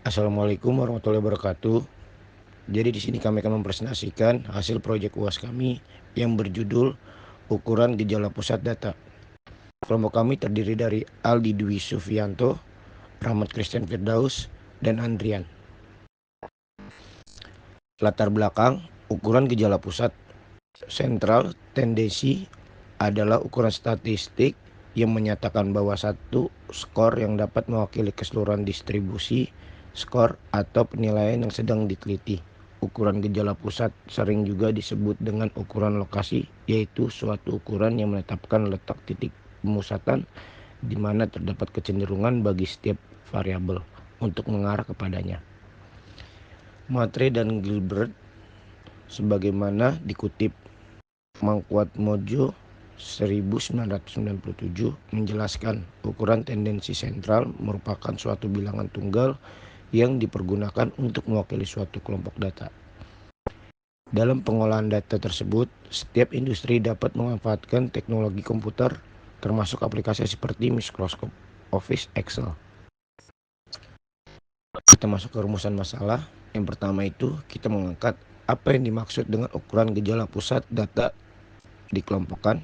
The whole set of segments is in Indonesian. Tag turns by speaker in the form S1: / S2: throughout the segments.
S1: Assalamualaikum warahmatullahi wabarakatuh. Jadi di sini kami akan mempresentasikan hasil proyek UAS kami yang berjudul ukuran gejala pusat data. Kelompok kami terdiri dari Aldi Dwi Sufianto, Rahmat Christian Firdaus, dan Andrian. Latar belakang ukuran gejala pusat sentral tendensi adalah ukuran statistik yang menyatakan bahwa satu skor yang dapat mewakili keseluruhan distribusi skor atau penilaian yang sedang diteliti. Ukuran gejala pusat sering juga disebut dengan ukuran lokasi, yaitu suatu ukuran yang menetapkan letak titik pemusatan di mana terdapat kecenderungan bagi setiap variabel untuk mengarah kepadanya. Matre dan Gilbert sebagaimana dikutip Mangkuatmojo 1997 menjelaskan ukuran tendensi sentral merupakan suatu bilangan tunggal yang dipergunakan untuk mewakili suatu kelompok data. Dalam pengolahan data tersebut, setiap industri dapat memanfaatkan teknologi komputer termasuk aplikasi seperti Microsoft Office Excel. Kita masuk ke rumusan masalah. Yang pertama itu kita mengangkat apa yang dimaksud dengan ukuran gejala pusat data dikelompokkan.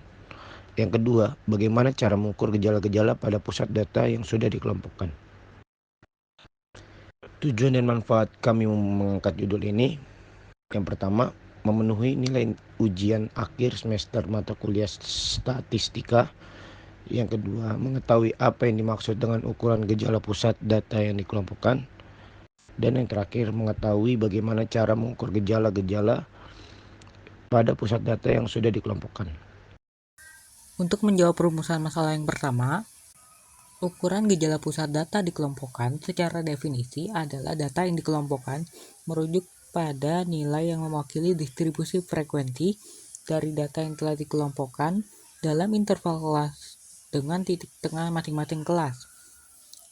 S1: Yang kedua, bagaimana cara mengukur gejala-gejala pada pusat data yang sudah dikelompokkan. Tujuan dan manfaat kami mengangkat judul ini. Yang pertama, memenuhi nilai ujian akhir semester mata kuliah statistika. Yang kedua, mengetahui apa yang dimaksud dengan ukuran gejala pusat data yang dikelompokkan. Dan yang terakhir, mengetahui bagaimana cara mengukur gejala-gejala pada pusat data yang sudah dikelompokkan.
S2: Untuk menjawab perumusan masalah yang pertama, ukuran gejala pusat data dikelompokkan secara definisi adalah data yang dikelompokkan merujuk pada nilai yang mewakili distribusi frekuensi dari data yang telah dikelompokkan dalam interval kelas dengan titik tengah masing-masing kelas.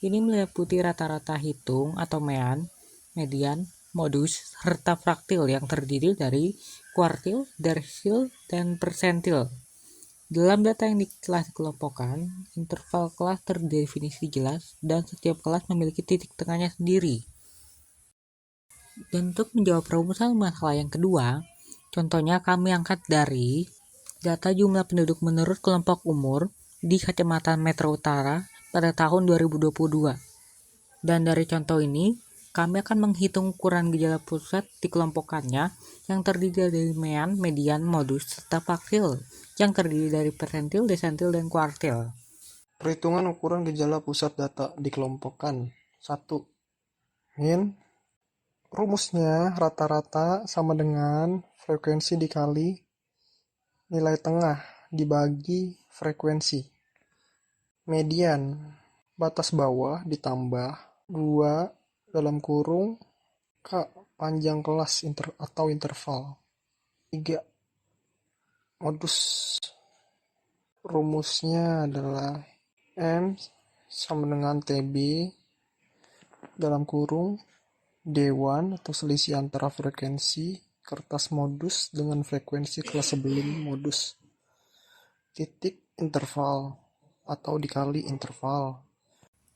S2: Ini meliputi rata-rata hitung atau median, modus, serta fraktil yang terdiri dari kuartil, dersil, dan persentil. Dalam data yang telah dikelompokkan, interval kelas terdefinisi jelas dan setiap kelas memiliki titik tengahnya sendiri. Dan untuk menjawab perumusan masalah yang kedua, contohnya kami angkat dari data jumlah penduduk menurut kelompok umur di Kecamatan Metro Utara pada tahun 2022. Dan dari contoh ini, kami akan menghitung ukuran gejala pusat dikelompokkannya yang terdiri dari median, modus, serta fraktil yang terdiri dari persentil, desentil, dan kuartil.
S3: Perhitungan ukuran gejala pusat data dikelompokkan. 1. Min. Rumusnya rata-rata sama dengan frekuensi dikali nilai tengah dibagi frekuensi. Median. Batas bawah ditambah 2 dalam kurung K panjang kelas atau interval. 3. Modus. Rumusnya adalah M sama dengan TB dalam kurung D1 atau selisih antara frekuensi kertas modus dengan frekuensi kelas sebelum modus. Titik interval atau dikali interval.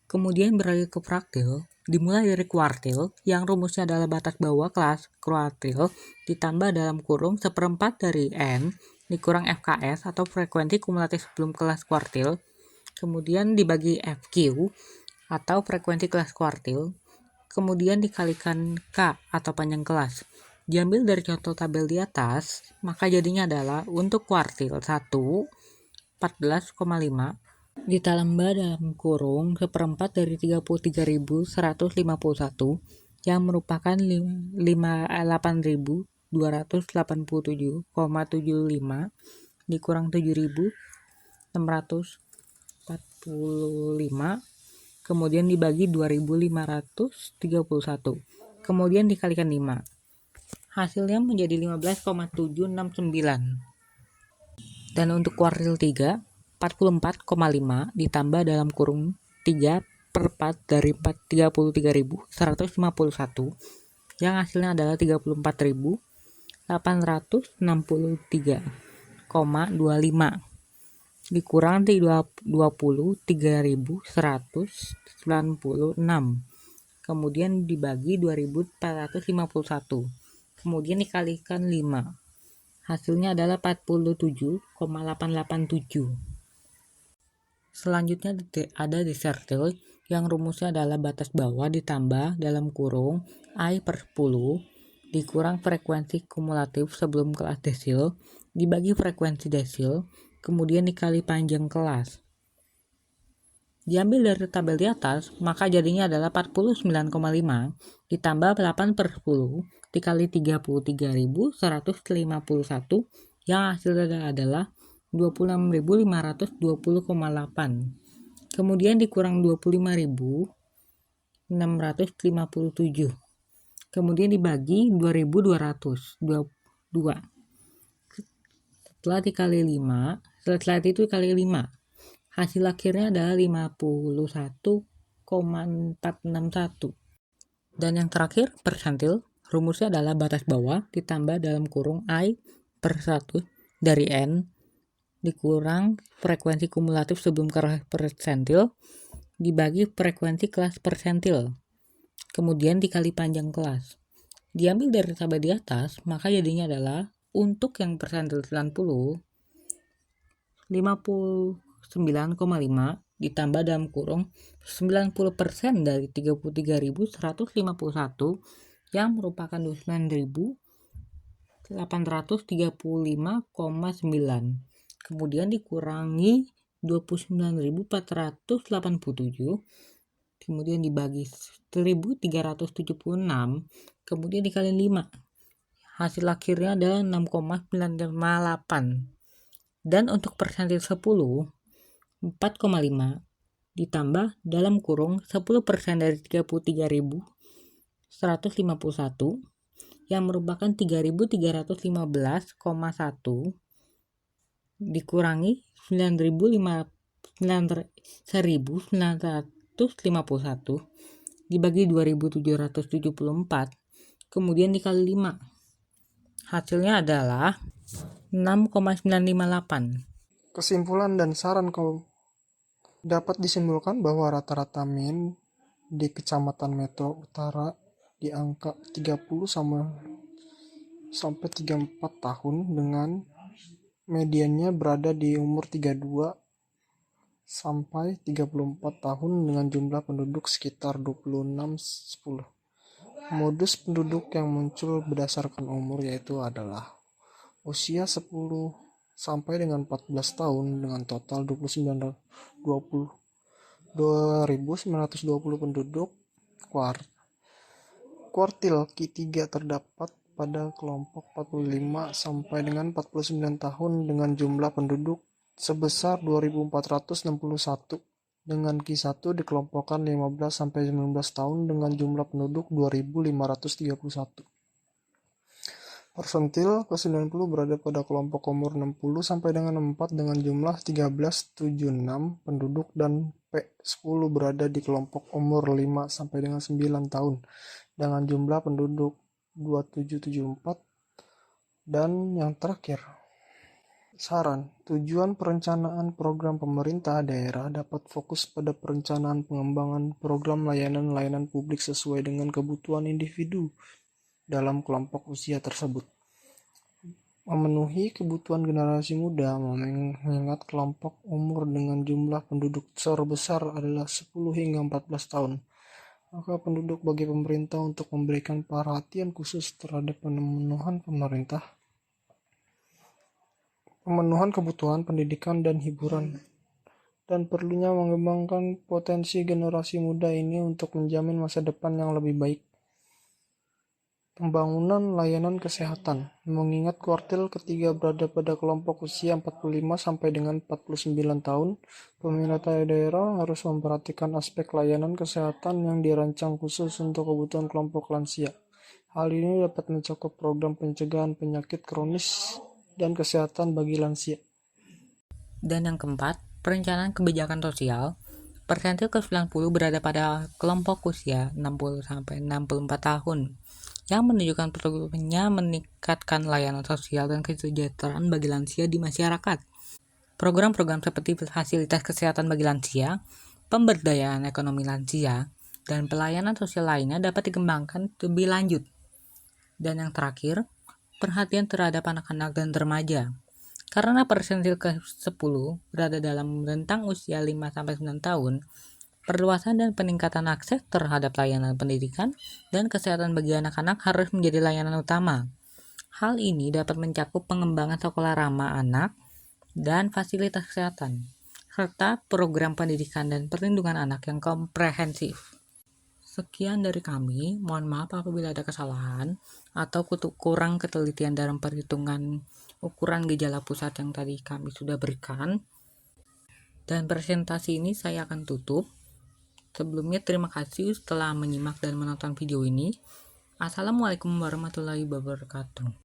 S2: Kemudian beralih ke fraktil, dimulai dari kuartil, yang rumusnya adalah batas bawah kelas kuartil ditambah dalam kurung seperempat dari N dikurang FKS atau frekuensi kumulatif sebelum kelas kuartil, kemudian dibagi FQ atau frekuensi kelas kuartil, kemudian dikalikan K atau panjang kelas. Diambil dari contoh tabel di atas, maka jadinya adalah untuk kuartil 1, 14,5 ditambah dalam kurung seperempat dari 33.151 yang merupakan 8.287,75 dikurang 7.645 kemudian dibagi 2.531 kemudian dikalikan 5. Hasilnya menjadi 15,769. Dan untuk kuartil 3, 44,5 ditambah dalam kurung 3 per 4 dari 33.151 yang hasilnya adalah 34.863,25 dikurang 23.196 kemudian dibagi 2.451, kemudian dikalikan 5. Hasilnya adalah 47,887. Selanjutnya ada desertil yang rumusnya adalah batas bawah ditambah dalam kurung I per 10 dikurang frekuensi kumulatif sebelum kelas desil dibagi frekuensi desil kemudian dikali panjang kelas. Diambil dari tabel di atas, maka jadinya adalah 49,5 ditambah 8 per 10 dikali 33.151 yang hasilnya adalah 26.520,8. Kemudian dikurang 25.657. Kemudian dibagi 2.202. Setelah itu dikali 5. Hasil akhirnya adalah 51,461. Dan yang terakhir, persentil. Rumusnya adalah batas bawah ditambah dalam kurung I per 1 dari N dikurang frekuensi kumulatif sebelum kelas persentil dibagi frekuensi kelas persentil. Kemudian dikali panjang kelas. Diambil dari tabel di atas, maka jadinya adalah untuk yang persentil 59,5 ditambah dalam kurung 90% dari 33.151 yang merupakan 29.835,9. Kemudian dikurangi 29.487, kemudian dibagi 1.376, kemudian dikali 5. Hasil akhirnya adalah 6,958. Dan untuk persentil 10, 4,5 ditambah dalam kurung 10% dari 33.151 yang merupakan 3.315,1 dikurangi 1.951 dibagi 2.774 kemudian dikali 5. Hasilnya adalah 6,958.
S3: Kesimpulan dan saran dapat disimpulkan bahwa rata-rata min di Kecamatan Metro Utara di angka 30 sampai 34 tahun dengan mediannya berada di umur 32 sampai 34 tahun dengan jumlah penduduk sekitar 2610. Modus penduduk yang muncul berdasarkan umur yaitu adalah usia 10 sampai dengan 14 tahun dengan total 2.920 penduduk. Kuartil Q3 terdapat pada kelompok 45 sampai dengan 49 tahun dengan jumlah penduduk sebesar 2.461. Dengan Q1 dikelompokkan 15 sampai 19 tahun dengan jumlah penduduk 2.531. Persentil ke-90 berada pada kelompok umur 60 sampai dengan 4 dengan jumlah 1376 penduduk dan P10 berada di kelompok umur 5 sampai dengan 9 tahun dengan jumlah penduduk 2774. Dan yang terakhir, saran, tujuan perencanaan program pemerintah daerah dapat fokus pada perencanaan pengembangan program layanan publik sesuai dengan kebutuhan individu dalam kelompok usia tersebut. Memenuhi kebutuhan generasi muda, mengingat kelompok umur dengan jumlah penduduk terbesar adalah 10 hingga 14 tahun. Maka penduduk bagi pemerintah untuk memberikan perhatian khusus terhadap pemenuhan kebutuhan pendidikan dan hiburan, dan perlunya mengembangkan potensi generasi muda ini untuk menjamin masa depan yang lebih baik. Pembangunan layanan kesehatan, mengingat kuartil ketiga berada pada kelompok usia 45 sampai dengan 49 tahun, pemerintah daerah harus memperhatikan aspek layanan kesehatan yang dirancang khusus untuk kebutuhan kelompok lansia. Hal ini dapat mencakup program pencegahan penyakit kronis dan kesehatan bagi lansia.
S2: Dan yang keempat, perencanaan kebijakan sosial. Persentil ke-90 berada pada kelompok usia 60 sampai 64 tahun. Yang menunjukkan programnya meningkatkan layanan sosial dan kesejahteraan bagi lansia di masyarakat. Program-program seperti fasilitas kesehatan bagi lansia, pemberdayaan ekonomi lansia, dan pelayanan sosial lainnya dapat dikembangkan lebih lanjut. Dan yang terakhir, perhatian terhadap anak-anak dan remaja. Karena persentil ke-10 berada dalam rentang usia 5-9 tahun, perluasan dan peningkatan akses terhadap layanan pendidikan dan kesehatan bagi anak-anak harus menjadi layanan utama. Hal ini dapat mencakup pengembangan sekolah ramah anak dan fasilitas kesehatan, serta program pendidikan dan perlindungan anak yang komprehensif. Sekian dari kami, mohon maaf apabila ada kesalahan atau kurang ketelitian dalam perhitungan ukuran gejala pusat yang tadi kami sudah berikan. Dan presentasi ini saya akan tutup. Sebelumnya terima kasih telah menyimak dan menonton video ini. Assalamualaikum warahmatullahi wabarakatuh.